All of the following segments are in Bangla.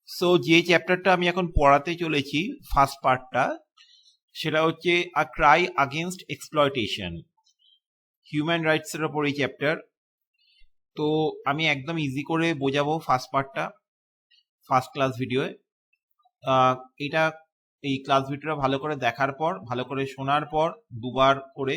সো যে চ্যাপ্টারটা আমি এখন পড়াতে চলেছি ফার্স্ট পার্টটা, সেটা হচ্ছে a cry against exploitation, human rights এর ওপর এই চ্যাপ্টার। তো আমি একদম ইজি করে বোঝাবো ফার্স্ট পার্টটা ফার্স্ট ক্লাস ভিডিওয়ে। এটা এই ক্লাস ভিডিওটা ভালো করে দেখার পর, ভালো করে শোনার পর দুবার করে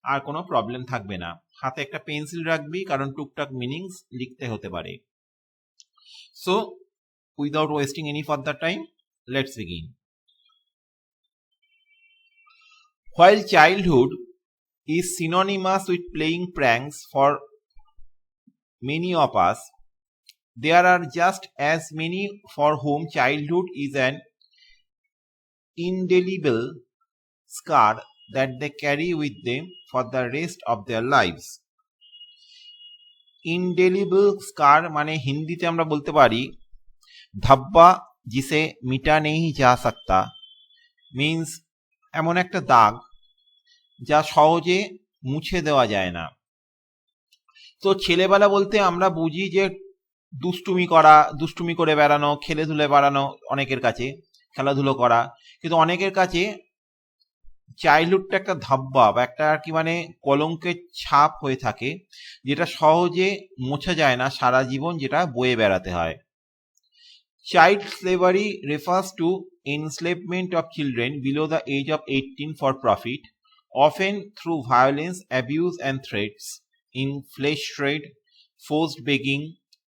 আর কোনো প্রবলেম থাকবে না। হাতে একটা পেন্সিল রাখবি, কারণ টুকটাক মিনিংস লিখতে হতে পারে। So without wasting any further time, let's begin. While childhood is synonymous with playing pranks for many of us, there are just as many for whom childhood is an indelible scar that they carry with them for the rest of their lives. Indelible scar মানে হিন্দিতে আমরা বলতে পারি धब्बा जिसे मिटा नहीं जा सकता, मीन्स এমন একটা দাগ যা সহজে মুছে দেওয়া যায় না। তো ছেলেবেলা বলতে আমরা বুঝি যে দুষ্টুমি করে বেড়ানো, খেলেধুলে বেড়ানো, অনেকের কাছে খেলাধুলো করা, কিন্তু অনেকের কাছে চাইল্ডহুডটা একটা ধাব্বা বা একটা আর কি মানে কলঙ্কের ছাপ হয়ে থাকে, যেটা সহজে মোছা যায় না সারা জীবন, যেটা বয়ে বেড়াতে হয়। Child slavery refers to enslavement of children below the age of 18 for profit, often through violence, abuse and threats, in flesh trade, forced begging,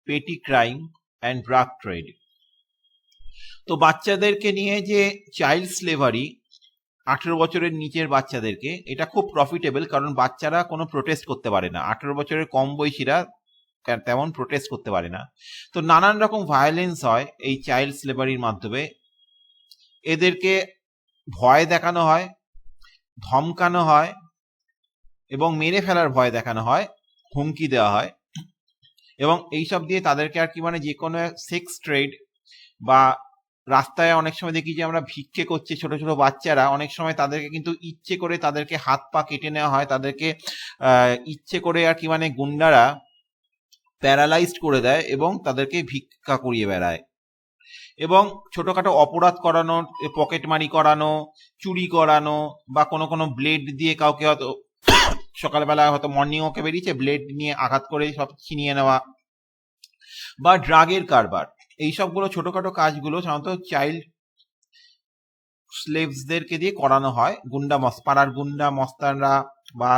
petty crime and drug trade. তো বাচ্চাদেরকে নিয়ে যে চাইল্ড স্লেভারি, 18 বছরের নিচের বাচ্চাদেরকে, এটা খুব প্রফিটেবল, কারণ বাচ্চারা কোনো প্রোটেস্ট করতে পারে না। 18 বছরের কম বয়সীরা তেমন প্রোটেস্ট করতে পারে না। তো নানান রকম ভায়োলেন্স হয় এই চাইল্ড স্লেভারির মাধ্যমে। এদেরকে ভয় দেখানো হয়, ধমকানো হয় এবং মেরে ফেলার ভয় দেখানো হয়, হুমকি দেওয়া হয়, এবং এইসব দিয়ে তাদেরকে আর কি মানে যে কোনো সেক্স ট্রেড বা রাস্তায় অনেক সময় দেখি যে আমরা ভিক্ষে করছে ছোট ছোট বাচ্চারা, অনেক সময় তাদেরকে কিন্তু ইচ্ছে করে তাদেরকে হাত পা কেটে নেওয়া হয়, তাদেরকে ইচ্ছে করে আর কি মানে গুন্ডারা প্যারালাইজড করে দেয় এবং তাদেরকে ভিক্ষা করিয়ে বেড়ায়। এবং ছোটখাটো অপরাধ করানো, পকেটমারি করানো, চুরি করানো, বা কোনো ব্লেড দিয়ে কাউকে হয়তো সকালবেলা হয়তো মর্নিং ওকে বেরিয়েছে, ব্লেড নিয়ে আঘাত করে সব ছিনিয়ে নেওয়া, বা ড্রাগের কারবার, এইসবগুলো ছোটখাটো কাজগুলো সাধারণত চাইল্ড স্লেভসদেরকে দিয়ে করানো হয়। পাড়ার গুন্ডা মস্তানরা বা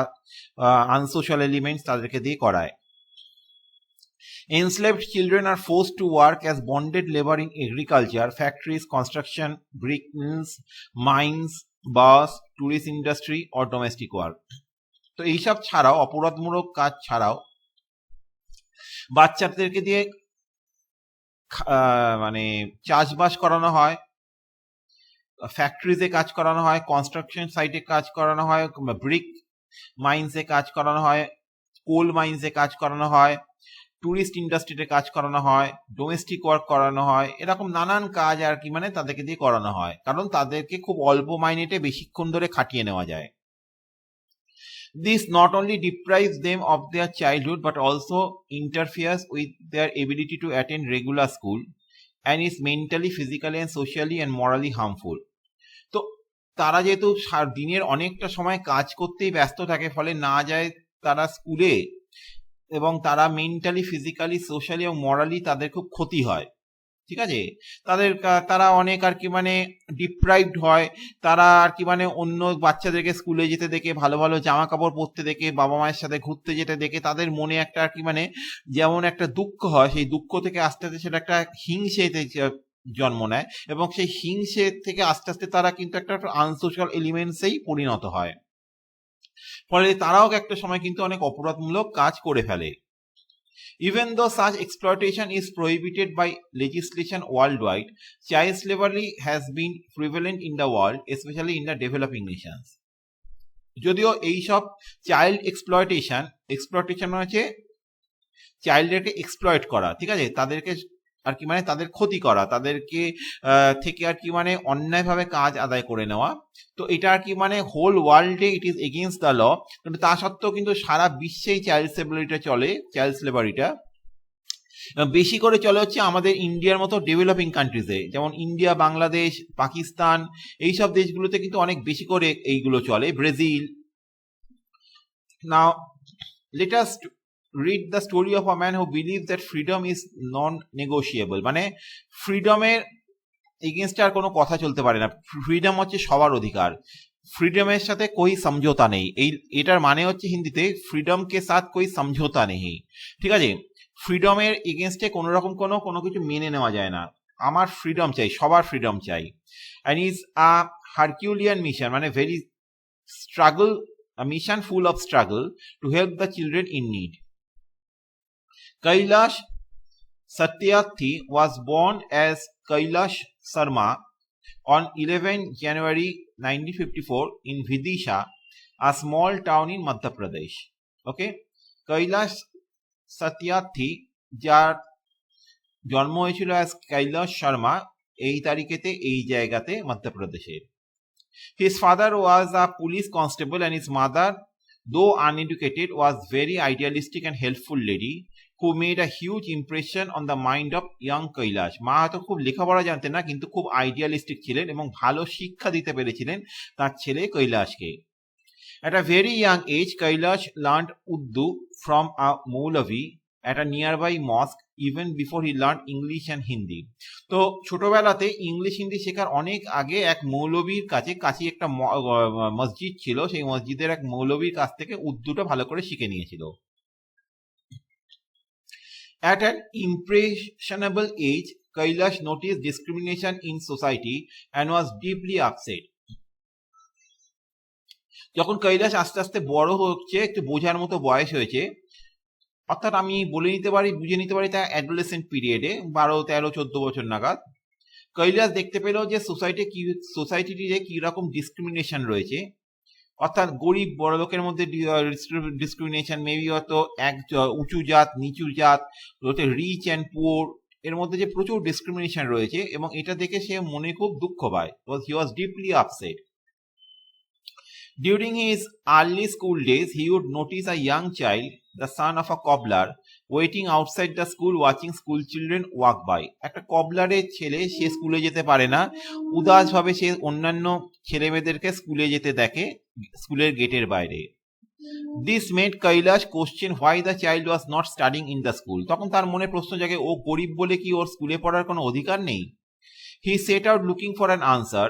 আনসোশ্যাল এলিমেন্টস তাদেরকে দিয়ে করায়। Enslaved children are forced to work as bonded labor in agriculture, factories, construction, brick mills, mines, bars, tourist industry or domestic work. তো এইসব ছাড়াও, অপরাধমূলক কাজ ছাড়াও, বাচ্চাদেরকে দিয়ে মানে চাষবাস করানো হয়, ফ্যাক্টরিজে কাজ করানো হয়, কনস্ট্রাকশন সাইটে কাজ করানো হয়, ব্রিক মাইন্সে কাজ করানো হয়, কোল মাইন্সে কাজ করানো হয়, টুরিস্ট ইন্ডাস্ট্রিতে কাজ করানো হয়, ডোমেস্টিক ওয়ার্ক করানো হয়, এরকম নানান কাজ আর কি মানে তাদেরকে দিয়ে করানো হয়, কারণ তাদেরকে খুব অল্প মাইনেতে বেশিক্ষণ ধরে খাটিয়ে নেওয়া যায়। This not only deprives them of their childhood but also interferes with their ability to attend regular school and is mentally, physically and socially and morally harmful. তো তারা যেহেতু দিনের অনেকটা সময় কাজ করতেই ব্যস্ত থাকে, ফলে না যায় তারা স্কুলে, এবং তারা মেন্টালি, ফিজিক্যালি, সোশ্যালি এবং মরালি তাদের খুব ক্ষতি হয়। ঠিক আছে, তারা অনেক আর কি মানে ডিপ্রাইভড হয়, তারা আর কি মানে অন্য বাচ্চাদেরকে স্কুলে যেতে দেখে, ভালো ভালো জামা কাপড় পরতে দেখে, বাবা মায়ের সাথে ঘুরতে যেতে দেখে তাদের মনে একটা আর কি মানে যেমন একটা দুঃখ হয়, সেই দুঃখ থেকে আস্তে আস্তে সেটা একটা হিংসেতে জন্ম নেয়, এবং সেই হিংসে থেকে আস্তে আস্তে তারা কিন্তু একটা আনসোশ্যাল এলিমেন্টসেই পরিণত হয়, ফলে তারাও একটা সময় কিন্তু অনেক অপরাধমূলক কাজ করে ফেলে। Even though such exploitation is prohibited by legislation worldwide, child slavery has been prevalent in the world, especially in the developing nations. যদিও এইসব চাইল্ড এক্সপ্লয়টেশন হচ্ছে চাইল্ডদেরকে এক্সপ্লয়েট করা, ঠিক আছে, তাদেরকে আর কি মানে তাদের ক্ষতি করা, তাদেরকে থেকে আর কি মানে অন্যায়ভাবে কাজ আদায় করে নেওয়া। তো এটা আর কি মানে হোল ওয়ার্ল্ডে it is against the law, কিন্তু তা সত্ত্বেও কিন্তু সারা বিশ্বেই চাইল্ড স্লেভারিটা চলে। চাইল্ড স্লেভারিটা বেশি করে চলে হচ্ছে আমাদের ইন্ডিয়ার মতো ডেভেলপিং কান্ট্রিজে, যেমন ইন্ডিয়া, বাংলাদেশ, পাকিস্তান, এইসব দেশগুলোতে কিন্তু অনেক বেশি করে এইগুলো চলে, Brazil. Now let us read the story of a man who believes that freedom is non-negotiable, মানে ফ্রিডমের এগেনস্টে আর কোনো কথা চলতে পারে না, ফ্রিডম হচ্ছে সবার অধিকার, ফ্রিডমের সাথে কোই সমঝোতা নেই। এটার মানে হচ্ছে হিন্দিতে ফ্রিডম কে সাথ কোই সমঝোতা নেই, ঠিক আছে? ফ্রিডমের এগেনস্টে কোনো রকম কোনো কিছু মেনে নেওয়া যায় না, আমার ফ্রিডম চাই, সবার ফ্রিডম চাই। And is a Herculean mission, মানে very struggle, a mission full of struggle to help the children in need. Kailash Satyathi was born as Kailash Sharma on 11 January 1954 in Vidisha, a small town in Madhya Pradesh. Okay, Kailash Satyathi যার জন্ম হয়েছিল as Kailash Sharma এই তারিখেতে এই জায়গাতে মধ্যপ্রদেশের। His father was a police constable and his mother, though uneducated, was very idealistic and helpful lady who made a huge impression on the mind of young Kailash. মা হয়তো খুব লেখাপড়া জানতেন না, কিন্তু খুব আইডিয়ালিস্টিক ছিলেন এবং ভালো শিক্ষা দিতে পেরেছিলেন তার ছেলে কৈলাসকে। At a very young age, Kailash learned Urdu from a Maulavi at a nearby mosque even before he learned English and Hindi. তো ছোটবেলাতে ইংলিশ হিন্দি শেখার অনেক আগে এক মৌলবীর কাছে একটা মসজিদ ছিল, সেই মসজিদের এক মৌলবীর কাছ থেকে উর্দুটা ভালো করে শিখে নিয়েছিল। At an impressionable age, Kailash noticed discrimination in society and was deeply upset. যখন কৈলাস আস্তে আস্তে বড় হচ্ছে, একটু বোঝার মতো বয়স হয়েছে, অর্থাৎ আমি বলে নিতে পারি, বুঝে নিতে পারি তার অ্যাডোলেসেন্ট পিরিয়ডে 12, 13, 14 বছর নাগাদ, কৈলাস দেখতে পেল যে সোসাইটিতে কি রকম ডিসক্রিমিনেশন রয়েছে, অর্থাৎ গরিব বড় লোকের মধ্যে ডিসক্রিমিনেশন, মেবি হয়তো এক উঁচু জাত নিচু জাত, রিচ অ্যান্ড পুয়ার, এর মধ্যে যে প্রচুর ডিসক্রিমিনেশন রয়েছে, এবং এটা দেখে সে মনে খুব দুঃখ পায়। He was deeply upset. During his early school days, he would notice a young child, the son of a cobbler, waiting outside the school watching school children walk by. একটা কবলারের ছেলে, সে স্কুলে যেতে পারে না, উদাস ভাবে সে অন্যান্য ছেলে মেয়েদেরকে স্কুলে যেতে দেখে স্কুলের গেটের বাইরে। This made Kailash question why the child was not studying in the school. তখন তার মনে প্রশ্ন জাগে, ও গরিব বলে কি ওর স্কুলে পড়ার কোনো অধিকার নেই? He set out looking for an answer.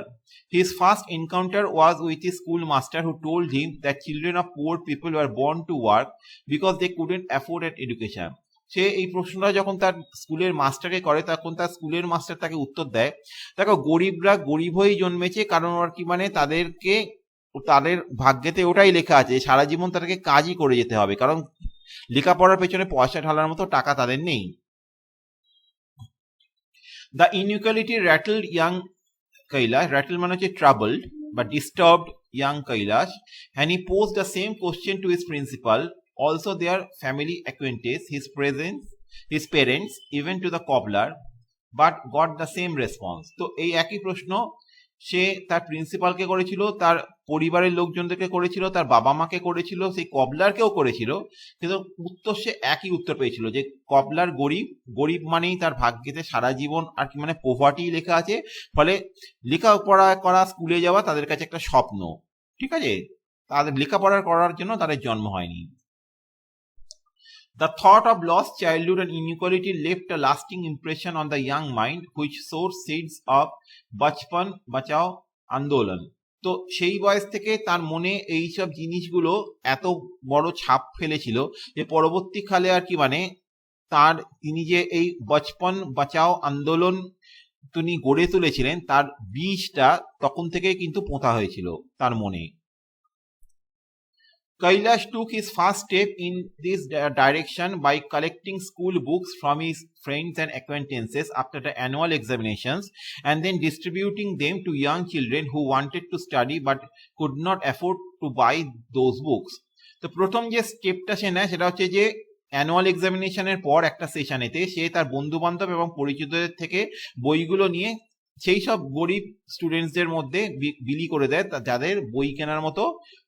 His first encounter was with his schoolmaster who told him that children of poor people were born to work because they couldn't afford an education. সে এই প্রশ্নটা যখন তার স্কুলের মাস্টারকে করে, তখন তার স্কুলের মাস্টার তাকে উত্তর দেয়, দেখো গরিবরা গরিব হয়েই জন্মেছে, কারণ আর কি মানে তাদের ভাগ্যেতে ওটাই লেখা আছে, সারা জীবন তাদেরকে কাজই করে যেতে হবে, কারণ লেখাপড়ার পেছনে পয়সা ঢালার মতো টাকা তাদের নেই। The inequality rattled young Kailash, rattle মানে হচ্ছে troubled but disturbed young Kailash, and he posed the same question to his principal, also their family acquaintance, his parents, even to the cobbler, but got the same response. তো এই একই প্রশ্ন সে তার প্রিন্সিপালকে করেছিল, তার পরিবারের লোকজনদেরকে করেছিল, তার বাবা মাকে করেছিল, সেই কবলারকেও করেছিল, কিন্তু উত্তর সে একই উত্তর পেয়েছিল যে কবলার গরিব মানেই তার ভাগ্যেতে সারা জীবন আর কি মানে পোভার্টি লেখা আছে, ফলে লেখাপড়া করা, স্কুলে যাওয়া তাদের কাছে একটা স্বপ্ন, ঠিক আছে, তাদের লেখাপড়া করার জন্য তাদের জন্ম হয়নি। The thought of lost childhood and inequality left a lasting impression on the young mind, which sowed seeds of Bachpan Bachao Andolan. তো সেই বয়স থেকে তার মনে এইসব জিনিসগুলো এত বড় ছাপ ফেলেছিল যে পরবর্তীকালে আর কি মানে তিনি যে এই বচপন বাঁচাও আন্দোলন তিনি গড়ে তুলেছিলেন, তার বীজটা তখন থেকে কিন্তু পোঁতা হয়েছিল তার মনে। Kailash took his first step in this direction by collecting school books from his friends and acquaintances after the annual examinations, and then distributing them to young children who wanted to study but could not afford to buy those books. তো প্রথম যে স্টেপটা সে নেয় সেটা হচ্ছে যে অ্যানুয়াল এক্সামিনেশনের পর একটা সেশনেতে সে তার বন্ধু বান্ধব এবং পরিচিতদের থেকে বইগুলো নিয়ে সেই সব গরিব স্টুডেন্টসদের মধ্যে বিলি করে দেয় যাদের বই কেনার মতো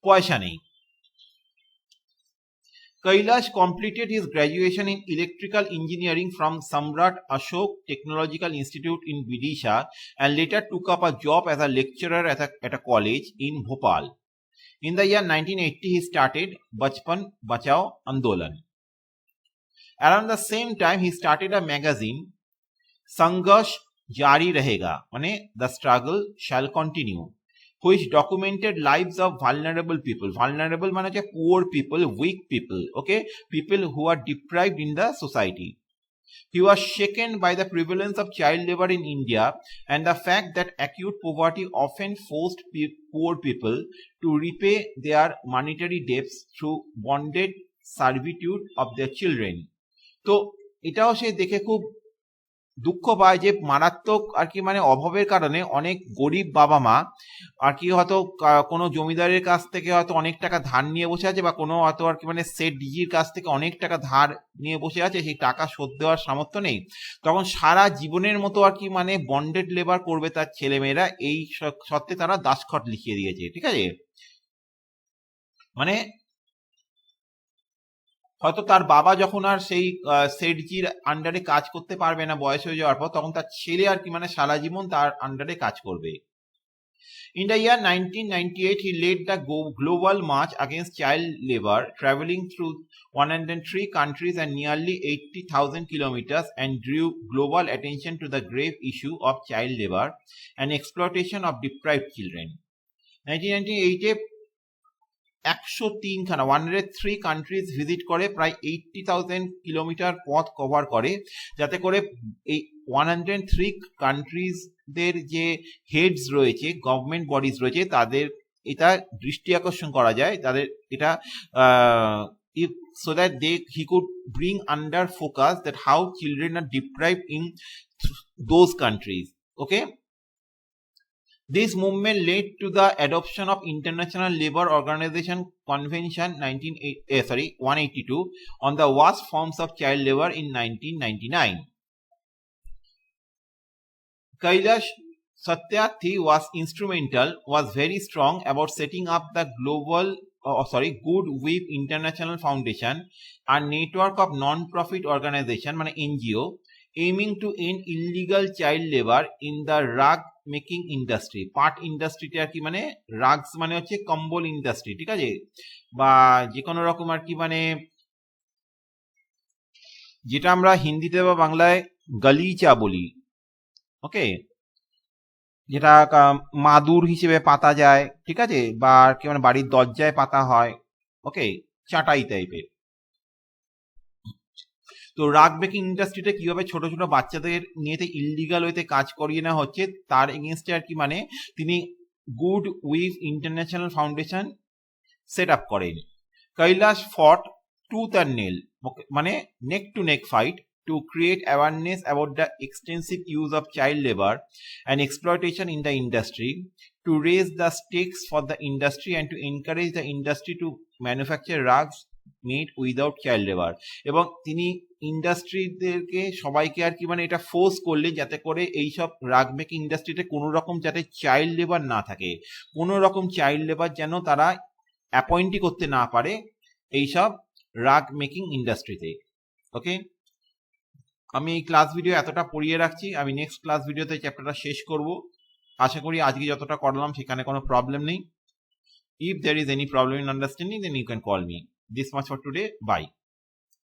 পয়সা নেই। Kailash completed his graduation in electrical engineering from Samrat Ashok Technological Institute in Vidisha and later took up a job as a lecturer at a college in Bhopal. In the year 1980, he started Bachpan Bachao Andolan. Around the same time, he started a magazine, Sangharsh Jari Rahega, mane the struggle shall continue, which documented lives of vulnerable people. Vulnerable mane hoche poor people, weak people, okay, people who are deprived in the society. He was shaken by the prevalence of child labor in India and the fact that acute poverty often forced poor people to repay their monetary debts through bonded servitude of their children. তো এটাও সে দেখে খুব দুঃখ পায় যে মারাত্মক আর কি মানে অভাবের কারণে অনেক গরিব বাবা মা আর কি হয়তো কোনো জমিদারের কাছ থেকে হয়তো অনেক টাকা ধার নিয়ে বসে আছে বা কোনো হয়তো আর কি মানে সেট ডিজির কাছ থেকে অনেক টাকা ধার নিয়ে বসে আছে, সেই টাকা শোধ দেওয়ার সামর্থ্য নেই, তখন সারা জীবনের মতো আর কি মানে বন্ডেড লেবার করবে তার ছেলেমেয়েরা, এই সত্ত্বে তারা দাসখত লিখিয়ে দিয়েছে। ঠিক আছে, মানে হয়তো তার বাবা যখন আর সেই সেটজির আন্ডারে কাজ করতে পারবে না বয়স হয়ে যাওয়ার পর, তখন তার ছেলে আর কি মানে সারা জীবন তার আন্ডারে কাজ করবে। In the year 1998, he led the global march against child labor, traveling through 103 countries and nearly 80,000 kilometers, and drew global attention to the grave issue of child labor and exploitation of deprived children. 1998 103 খানা 103 কান্ট্রিজ ভিজিট করে, প্রায় 80,000 কিলোমিটার পথ কভার করে, যাতে করে এই 103 কান্ট্রিজদের যে হেডস রয়েছে, গভর্নমেন্ট বডিজ রয়েছে, তাদের এটা দৃষ্টি আকর্ষণ করা যায়, তাদের এটা so that he could bring under focus that how children are deprived in those countries. Okay, this movement led to the adoption of International Labour Organization Convention 182 on the worst forms of child labor in 1999. Kailash Satyarthi was very strong about setting up the Good Weave International Foundation, a network of non-profit organization, মানে NGO, aiming to end illegal child labor in the rug making industry. পাট ইন্ডাস্ট্রিতে আর কি মানে রাগস মানে হচ্ছে কম্বল ইন্ডাস্ট্রি, ঠিক আছে, বা যে কোনো রকম আর কি মানে যেটা আমরা হিন্দিতে বা বাংলায় গালিচা বলি, ওকে, যেটা মাদুর হিসেবে পাতা যায়, ঠিক আছে, বা কি মানে বাড়ির দরজায় পাতা হয়, ওকে, চাটাই টাইপের। তো রাগ বেকিং ইন্ডাস্ট্রিতে কিভাবে ছোট ছোট বাচ্চাদের নিয়েতে ইললিগাল ওয়েতে কাজ করিয়ে নেওয়া হচ্ছে তার এগেনস্টে আর কি মানে তিনি good we've international foundation set up করেন। কৈলাস ফট টুথ অ্যান্ড নেল, মানে নেক two neck fight to create awareness about the extensive use of child labor and exploitation in the industry, to raise the stakes for the industry and to encourage the industry to manufacture rugs made without child labour. এবং তিনি ইন্ডাস্ট্রিদেরকে সবাইকে আর কি মানে এটা ফোর্স করলেন যাতে করে এইসব রাগ মেকিং ইন্ডাস্ট্রিতে কোনো রকম যাতে চাইল্ড লেবার না থাকে, কোনো রকম চাইল্ড লেবার যেন তারা অ্যাপয়েন্টই করতে না পারে এইসব রাগ মেকিং ইন্ডাস্ট্রিতে। ওকে, আমি এই ক্লাস ভিডিও এতটা পড়িয়ে রাখছি, আমি নেক্সট ক্লাস ভিডিওতে চ্যাপ্টারটা শেষ করব। আশা করি আজকে যতটা করলাম সেখানে কোনো প্রবলেম নেই। If there is any problem in understanding, then you can call me. This much for today. Bye.